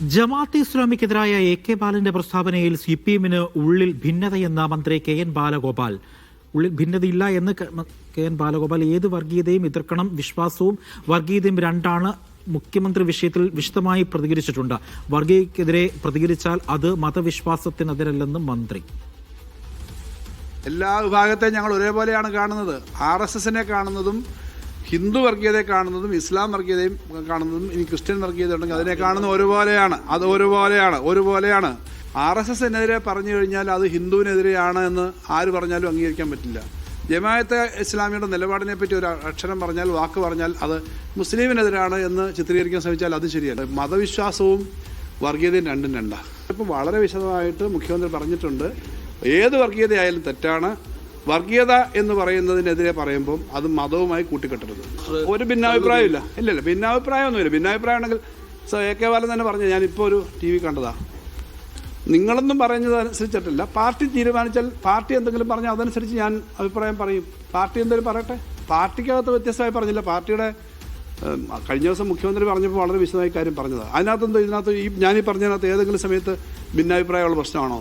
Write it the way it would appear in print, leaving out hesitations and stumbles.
Jamaat-e ഇസ്ലാമിക്കെതിരായ AK. ബാലന്റെ പ്രസ്താവനയിൽ സിപിഎമ്മിന് ഉള്ളിൽ ഭിന്നതയെന്ന മന്ത്രി കെ.എൻ. ബാലഗോപാൽ. ഉള്ളിൽ ഭിന്നതയില്ല എന്ന് കെ.എൻ. ബാലഗോപാൽ. ഏത് വർഗീയതയും എതിർക്കണം, വിശ്വാസവും വർഗീയതയും രണ്ടാണ്. മുഖ്യമന്ത്രി വിഷയത്തിൽ വിശദമായി പ്രതികരിച്ചിട്ടുണ്ട്. വർഗീയതയ്ക്കെതിരെ പ്രതികരിച്ചാൽ അത് മതവിശ്വാസത്തിനെതിരല്ലെന്നും മന്ത്രി. എല്ലാ വിഭാഗത്തെയും ഞങ്ങൾ ഒരേപോലെയാണ് കാണുന്നത്. RSSനെ കാണുന്നതും ഹിന്ദു വർഗീയതയെ കാണുന്നതും ഇസ്ലാം വർഗീയതയും കാണുന്നതും ഇനി ക്രിസ്ത്യൻ വർഗീയത ഉണ്ടെങ്കിൽ അതിനെ കാണുന്ന ഒരുപോലെയാണ്. അത് ഒരുപോലെയാണ്. RSSനെതിരെ പറഞ്ഞു കഴിഞ്ഞാൽ അത് ഹിന്ദുവിനെതിരെയാണ് എന്ന് ആര് പറഞ്ഞാലും അംഗീകരിക്കാൻ പറ്റില്ല. ജമാഅത്തെ ഇസ്ലാമിയുടെ നിലപാടിനെ പറ്റി ഒരു അക്ഷരം പറഞ്ഞാൽ, വാക്ക് പറഞ്ഞാൽ അത് മുസ്ലിമിനെതിരാണ് എന്ന് ചിത്രീകരിക്കാൻ ശ്രമിച്ചാൽ അത് ശരിയല്ല. മതവിശ്വാസവും വർഗീയതയും രണ്ടും രണ്ടാണ്. ഇപ്പം വളരെ വിശദമായിട്ട് മുഖ്യമന്ത്രി പറഞ്ഞിട്ടുണ്ട്. ഏത് വർഗീയതയായാലും തെറ്റാണ്. വർഗീയത എന്ന് പറയുന്നതിനെതിരെ പറയുമ്പം അത് മതവുമായി കൂട്ടിക്കെട്ടരുത്. ഒരു ഭിന്നാഭിപ്രായമില്ല. ഇല്ലല്ല, ഭിന്നാഭിപ്രായമൊന്നുമില്ല. ഭിന്നാഭിപ്രായം ഉണ്ടെങ്കിൽ എ.കെ. ബാലൻ തന്നെ പറഞ്ഞു. ഞാനിപ്പോൾ ഒരു TV കണ്ടതാ. നിങ്ങളൊന്നും പറയുന്നതനുസരിച്ചിട്ടില്ല. പാർട്ടി തീരുമാനിച്ചാൽ, പാർട്ടി എന്തെങ്കിലും പറഞ്ഞാൽ അതനുസരിച്ച് ഞാൻ അഭിപ്രായം പറയും. പാർട്ടി എന്തെങ്കിലും പറയട്ടെ. പാർട്ടിക്കകത്ത് വ്യത്യസ്തമായി പറഞ്ഞില്ല. പാർട്ടിയുടെ കഴിഞ്ഞ ദിവസം മുഖ്യമന്ത്രി പറഞ്ഞപ്പോൾ വളരെ വിശദമായി കാര്യം പറഞ്ഞതാണ്. ഇതിനകത്ത് ഞാനീ പറഞ്ഞതിനകത്ത് ഏതെങ്കിലും സമയത്ത് ഭിന്നാഭിപ്രായമുള്ള പ്രശ്നമാണോ?